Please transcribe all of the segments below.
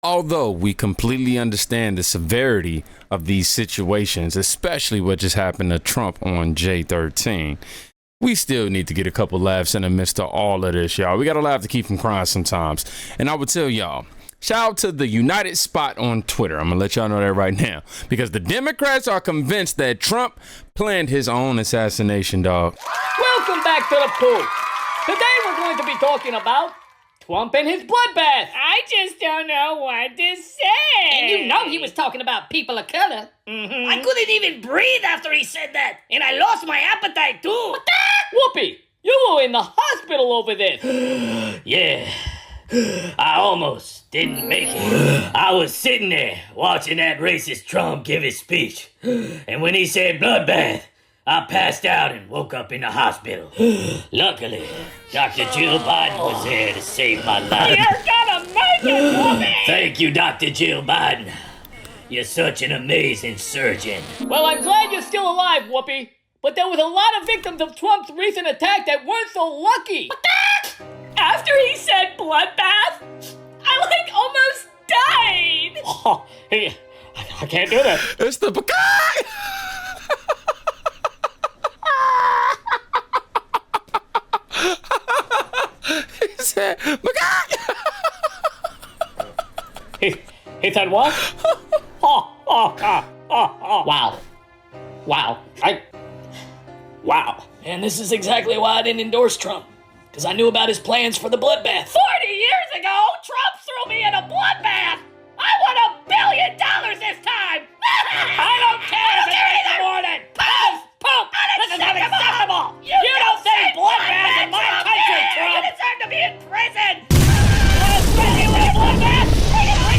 Although we completely understand the severity of these situations, especially what just happened to Trump on J13, we still need to get a couple laughs in the midst of all of this, y'all. We got to laugh to keep from crying sometimes. And I would tell y'all, shout out to the United Spot on Twitter. I'm going to let y'all know that right now. Because the Democrats are convinced that Trump planned his own assassination, dog. Welcome back to the pool. Today we're going to be talking about Trump and his bloodbath. I just don't know what to say. And you know he was talking about people of color. Mm-hmm. I couldn't even breathe after he said that. And I lost my appetite too. What the? Whoopi, you were in the hospital over this. Yeah. I almost didn't make it. I was sitting there watching that racist Trump give his speech. And when he said bloodbath, I passed out and woke up in the hospital. Luckily, Dr. Jill Biden was there to save my life. You're gonna make it, Whoopi! Thank you, Dr. Jill Biden. You're such an amazing surgeon. Well, I'm glad you're still alive, Whoopi. But there was a lot of victims of Trump's recent attack that weren't so lucky. What the? After he said bloodbath, I almost died. Oh, hey, I can't do that. It's the guy. He said, He said what? Wow. Wow. And this is exactly why I didn't endorse Trump. Because I knew about his plans for the bloodbath. 40 years ago, Trump threw me in a bloodbath. I won $1 billion this time. I don't care if it's in the morning. Poop. This is unacceptable. You don't say bloodbath in my country, Trump. You deserve to be in prison. Let's bring you in a bloodbath. Bring it on.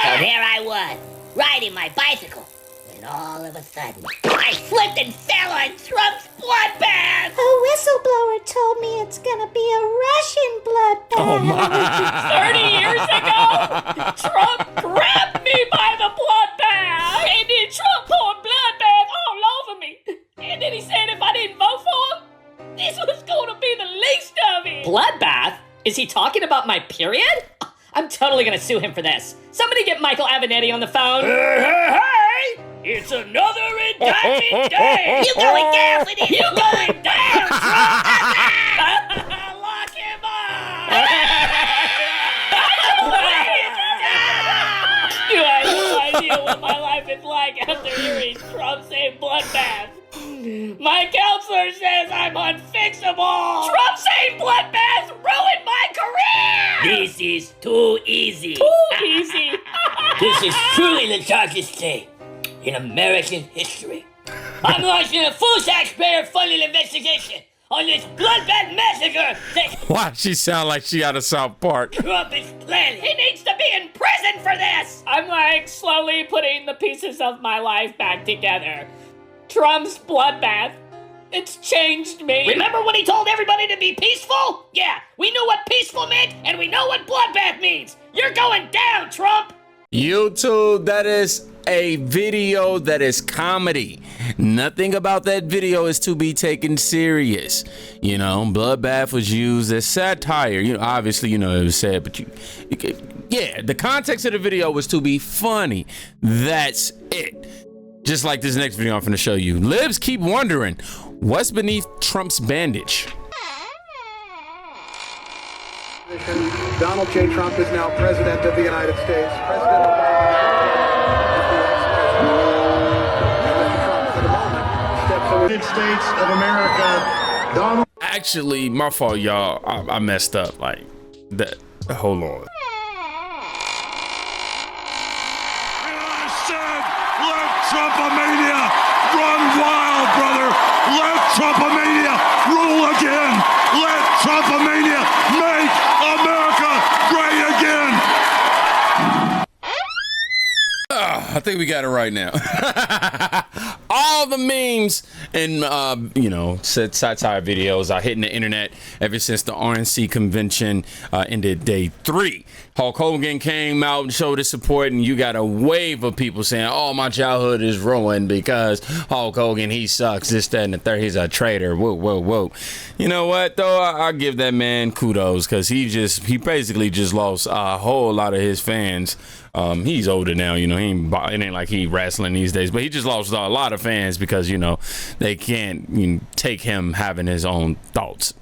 So here I was, riding my bicycle, when all of a sudden, I slipped and fell on Trump's bloodbath! A whistleblower told me it's gonna be a Russian bloodbath. Oh my. 30 years ago, Trump grabbed me by the bloodbath. And then Trump poured bloodbath all over me. And then he said if I didn't vote for him, this was gonna be the least of it. Bloodbath? Is he talking about my period? I'm totally gonna sue him for this. Somebody get Michael Avenatti on the phone. Hey! It's another indictment day! You going down for this? You going down, Trump! Lock him up! You have no idea what my life is like after hearing Trump say bloodbath. My counselor says I'm unfixable. Trump saying bloodbaths ruined my career. This is too easy. Too easy. This is truly the darkest day in American history. I'm launching a full taxpayer-funded investigation on this bloodbath massacre that Why she sound like she out of South Park? Trump is planning. He needs to be in prison for this. I'm slowly putting the pieces of my life back together. Trump's bloodbath. It's changed me. Remember when he told everybody to be peaceful? Yeah, we knew what peaceful meant, and we know what bloodbath means. You're going down, Trump! YouTube, that is a video that is comedy. Nothing about that video is to be taken serious. You know, bloodbath was used as satire. You know, obviously, it was sad, but yeah, the context of the video was to be funny. That's it. Just like this next video I'm finna show you. Libs keep wondering, what's beneath Trump's bandage? Donald J. Trump is now President of the United States. President Obama. United States of America. Donald. Actually, my fault, y'all. I messed up. Like that. Hold on. Trumpomania, run wild, brother. Let Trumpomania rule again. Let Trumpomania make America great again. I think we got it right now. All all the memes and satire videos are hitting the internet ever since the RNC convention ended day 3. Hulk Hogan came out and showed his support, and you got a wave of people saying, "Oh, my childhood is ruined because Hulk Hogan, he sucks, this, that, and the third, he's a traitor." Whoa. You know what though? I give that man kudos because he basically just lost a whole lot of his fans. He's older now, it ain't like he wrestling these days, but he just lost a lot of fans because they can't take him having his own thoughts.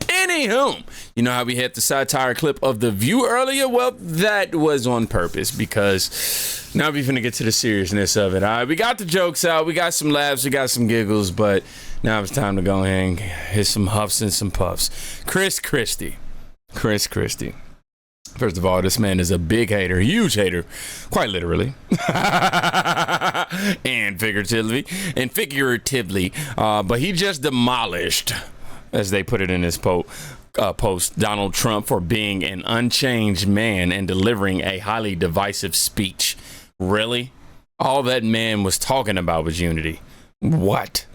Anywho, you know how we had the satire clip of The View earlier? Well, that was on purpose because now we're finna get to the seriousness of it. All right, we got the jokes out, we got some laughs, we got some giggles, but now it's time to go ahead and hit some huffs and some puffs. Christie. First of all, this man is a big hater, huge hater, quite literally, and figuratively, but he just demolished, as they put it in his post, Donald Trump for being an unchanged man and delivering a highly divisive speech. Really? All that man was talking about was unity. What?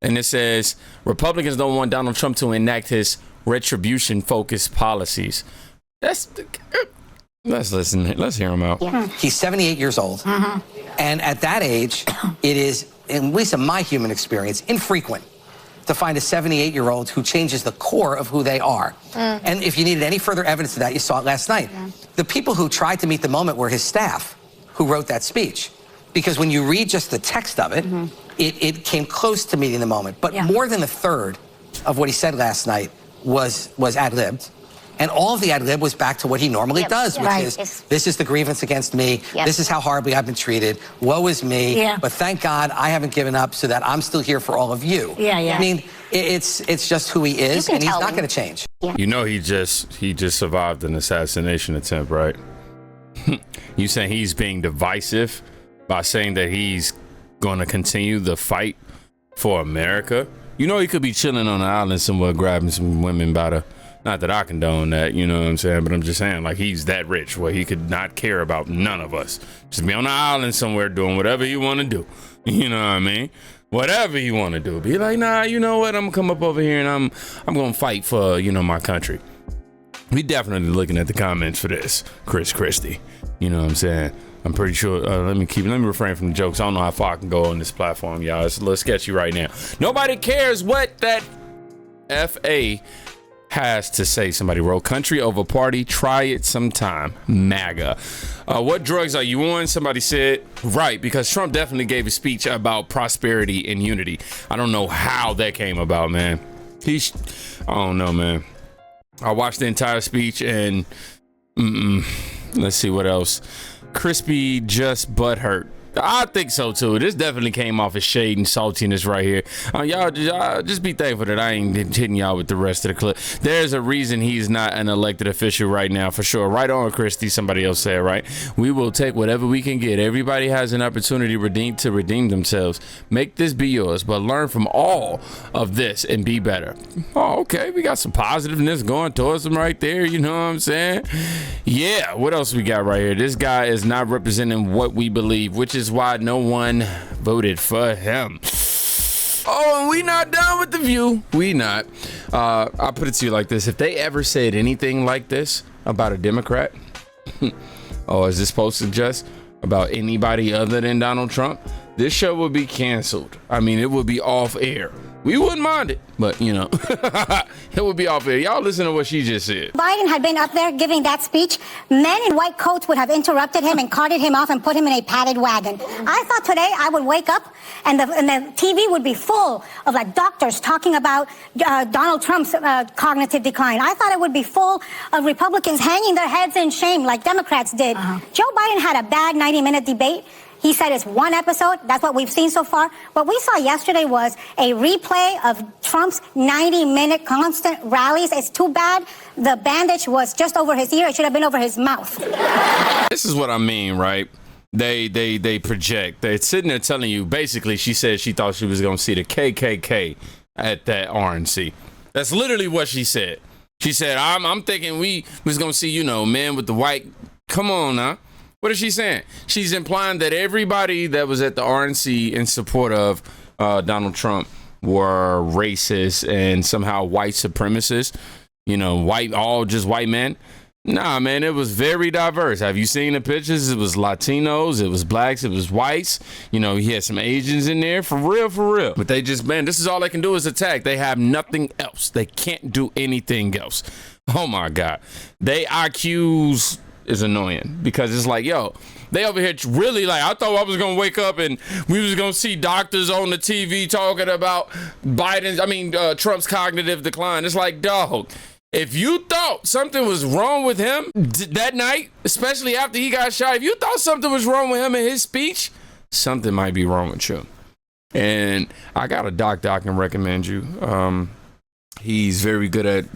And it says, Republicans don't want Donald Trump to enact his retribution-focused policies. Let's listen. Let's hear him out. Yeah. He's 78 years old. And at that age, it is, at least in my human experience, infrequent to find a 78-year-old who changes the core of who they are. And if you needed any further evidence of that, you saw it last night. The people who tried to meet the moment were his staff who wrote that speech. Because when you read just the text of it, it came close to meeting the moment. But more than a third of what he said last night was ad-libbed. And all of the ad-lib was back to what he normally does, which is, this is the grievance against me. This is how horribly I've been treated. Woe is me. But thank God I haven't given up so that I'm still here for all of you. I mean, it's just who he is, and he's not going to change. He just survived an assassination attempt, right? You saying he's being divisive by saying that he's going to continue the fight for America? He could be chilling on an island somewhere grabbing some women by the... Not that I condone that, you know what I'm saying? But I'm just saying, like, he's that rich where he could not care about none of us. Just be on an island somewhere doing whatever he want to do. You know what I mean? Whatever he want to do. Be like, nah, you know what? I'm going to come up over here and I'm going to fight for, my country. We definitely looking at the comments for this, Christie. You know what I'm saying? I'm pretty sure. Let me refrain from the jokes. I don't know how far I can go on this platform, y'all. It's a little sketchy right now. Nobody cares what that FA has to say. Somebody wrote, country over party, try it sometime. MAGA. What drugs are you on? Somebody said, right, because Trump definitely gave a speech about prosperity and unity. I don't know how that came about, man. I don't know, man. I watched the entire speech and let's see what else. Crispy just butthurt. I think so too. This definitely came off as shade and saltiness right here. Y'all just be thankful that I ain't hitting y'all with the rest of the clip. There's a reason he's not an elected official right now, for sure. Right on, Christie. Somebody else said, right? We will take whatever we can get. Everybody has an opportunity to redeem themselves. Make this be yours, but learn from all of this and be better. Oh, okay. We got some positiveness going towards him right there. You know what I'm saying? Yeah. What else we got right here? This guy is not representing what we believe, which is why no one voted for him. Oh, and we not done with The View. We not. I'll put it to you like this. If they ever said anything like this about a Democrat, or as this supposed to suggest, about anybody other than Donald Trump, this show would be canceled. I mean, it would be off air. We wouldn't mind it, but it would be off air. Y'all listen to what she just said. Biden had been up there giving that speech. Men in white coats would have interrupted him and carted him off and put him in a padded wagon. I thought today I would wake up and the TV would be full of like doctors talking about Donald Trump's cognitive decline. I thought it would be full of Republicans hanging their heads in shame like Democrats did. Joe Biden had a bad 90-minute debate. He said it's one episode. That's what we've seen so far. What we saw yesterday was a replay of Trump's 90-minute constant rallies. It's too bad the bandage was just over his ear. It should have been over his mouth. This is what I mean, right? They project. They're sitting there telling you, basically, she said she thought she was going to see the KKK at that RNC. That's literally what she said. She said, I'm thinking we was going to see, men with the white. Come on now. What is she saying? She's implying that everybody that was at the RNC in support of Donald Trump were racist and somehow white supremacists, you know, all just white men. Nah, man, it was very diverse. Have you seen the pictures? It was Latinos, it was blacks, it was whites. You know, he had some Asians in there, for real. But they just, man, this is all they can do is attack. They have nothing else. They can't do anything else. Oh my God. They IQs is annoying because it's like, yo, they over here really like, I thought I was going to wake up and we was going to see doctors on the TV talking about Trump's cognitive decline. It's like, dog. If you thought something was wrong with him that night, especially after he got shot, if you thought something was wrong with him in his speech, something might be wrong with you. And I got a doctor I can recommend you. He's very good at,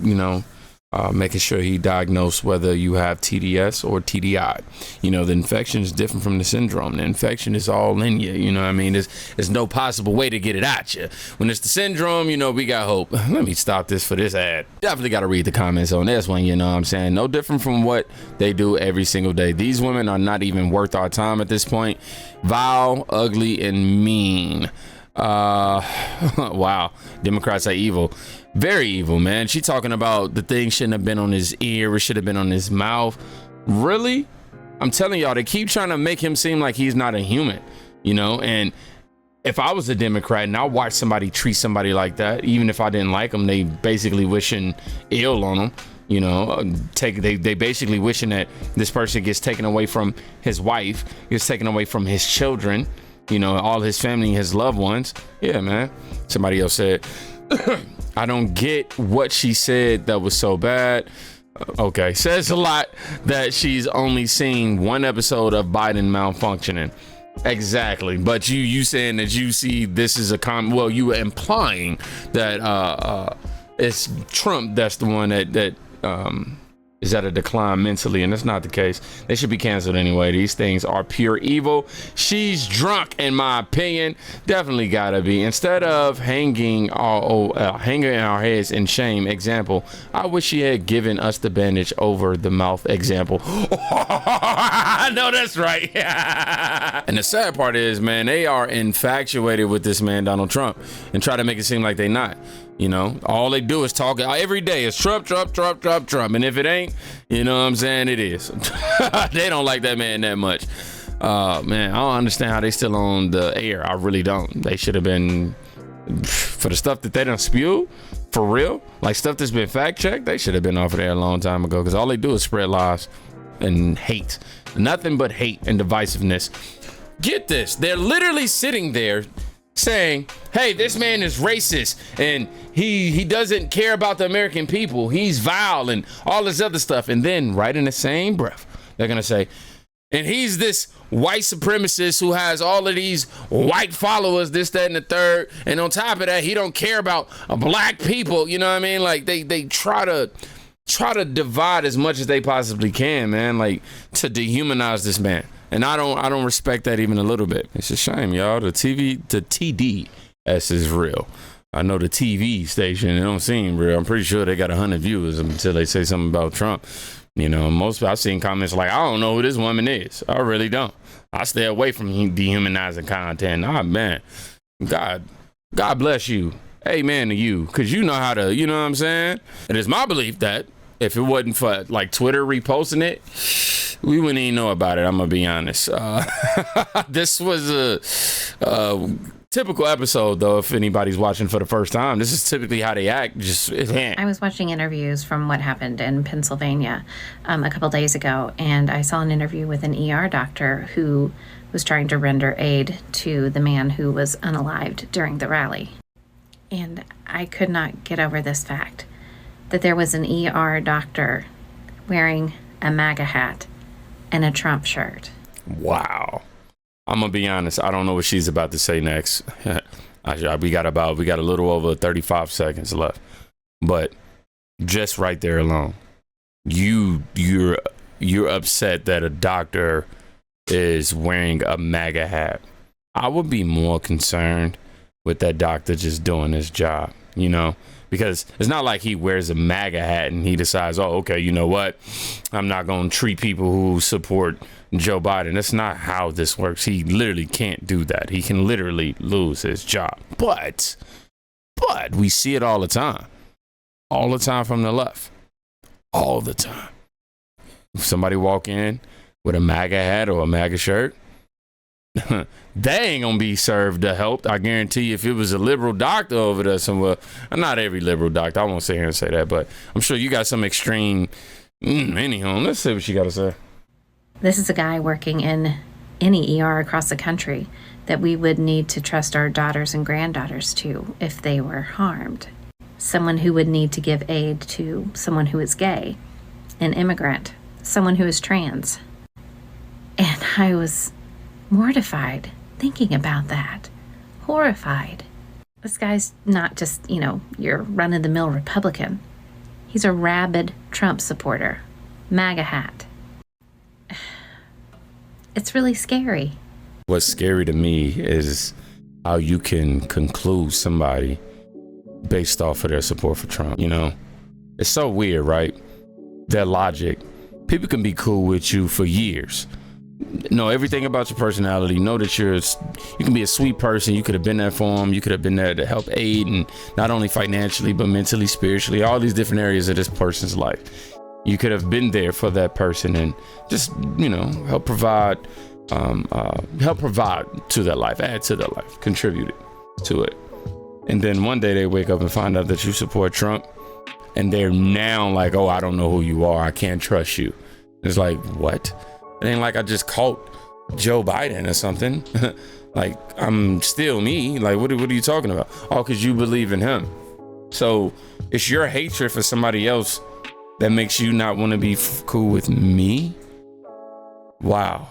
making sure he diagnosed whether you have TDS or TDI. You know, the infection is different from the syndrome. The infection is all in you. You know what I mean? There's no possible way to get it at you. When it's the syndrome, we got hope. Let me stop this for this ad. Definitely got to read the comments on this one, you know what I'm saying? No different from what they do every single day. These women are not even worth our time at this point. Vile, ugly, and mean. Wow. Democrats are evil. Very evil, man. She talking about the thing shouldn't have been on his ear. It should have been on his mouth. Really? I'm telling y'all, they keep trying to make him seem like he's not a human, and if I was a Democrat and I watched somebody treat somebody like that, even if I didn't like them, they basically wishing ill on them. They basically wishing that this person gets taken away from his wife, gets taken away from his children, all his family, his loved ones. Yeah, man. Somebody else said, I don't get what she said that was so bad. Okay, says a lot that she's only seen one episode of Biden malfunctioning. Exactly, but you saying that you see this is you were implying that it's Trump that's the one that is at a decline mentally, and that's not the case. They should be canceled anyway. These things are pure evil. She's drunk, in my opinion. Definitely gotta be. Instead of hanging our heads in shame, example, I wish she had given us the bandage over the mouth, example. I know that's right. And the sad part is, man, they are infatuated with this man, Donald Trump, and try to make it seem like they not. All they do is talk every day is Trump. And if it ain't, what I'm saying, it is. They don't like that man that much. Man, I don't understand how they still on the air. I really don't. They should have been, for the stuff that they done spew, for real, like stuff that's been fact checked, they should have been off of there a long time ago, because all they do is spread lies and hate. Nothing but hate and divisiveness. Get this. They're literally sitting there saying, hey, this man is racist and he doesn't care about the American people. He's vile and all this other stuff. And then right in the same breath, they're going to say, and he's this white supremacist who has all of these white followers, this, that, and the third. And on top of that, he don't care about black people. You know what I mean? Like they try to divide as much as they possibly can, man, like to dehumanize this man. And I don't respect that even a little bit. It's a shame, y'all. The TDS is real. I know the TV station, it don't seem real. I'm pretty sure they got 100 viewers until they say something about Trump. I've seen comments like, I don't know who this woman is. I really don't. I stay away from dehumanizing content. Nah, man. God bless you. Amen to you. Because you know how to, you know what I'm saying? It is my belief that if it wasn't for like Twitter reposting it, we wouldn't even know about it. I'm gonna be honest. This was a typical episode, though. If anybody's watching for the first time, this is typically how they act. I was watching interviews from what happened in Pennsylvania a couple days ago, and I saw an interview with an ER doctor who was trying to render aid to the man who was unalived during the rally. And I could not get over this fact that there was an ER doctor wearing a MAGA hat and a Trump shirt. Wow. I'm gonna be honest. I don't know what she's about to say next. We got a little over 35 seconds left, but just right there alone, you're upset that a doctor is wearing a MAGA hat. I would be more concerned with that doctor just doing his job, Because it's not like he wears a MAGA hat and he decides, oh, okay, you know what? I'm not going to treat people who support Joe Biden. That's not how this works. He literally can't do that. He can literally lose his job. But we see it all the time. All the time from the left. All the time. If somebody walk in with a MAGA hat or a MAGA shirt, they ain't gonna be served the help. I guarantee you, if it was a liberal doctor over there somewhere, not every liberal doctor, I won't sit here and say that, but I'm sure you got some extreme. Anyhow, let's see what you got to say. This is a guy working in any ER across the country that we would need to trust our daughters and granddaughters to if they were harmed. Someone who would need to give aid to someone who is gay, an immigrant, someone who is trans. And I was mortified thinking about that. Horrified. This guy's not just, your run-of-the-mill Republican. He's a rabid Trump supporter. MAGA hat. It's really scary. What's scary to me is how you can conclude somebody based off of their support for Trump. It's so weird, right? Their logic. People can be cool with you for years. Know everything about your personality. Know that you can be a sweet person. You could have been there for them. You could have been there to help aid, and not only financially, but mentally, spiritually, all these different areas of this person's life. You could have been there for that person and just, help provide to their life, add to their life, contribute to it. And then one day they wake up and find out that you support Trump, and they're now like, oh, I don't know who you are. I can't trust you. It's like, what? It ain't like I just caught Joe Biden or something. Like, I'm still me. Like, what are you talking about? Oh, because you believe in him. So it's your hatred for somebody else that makes you not want to be cool with me? Wow.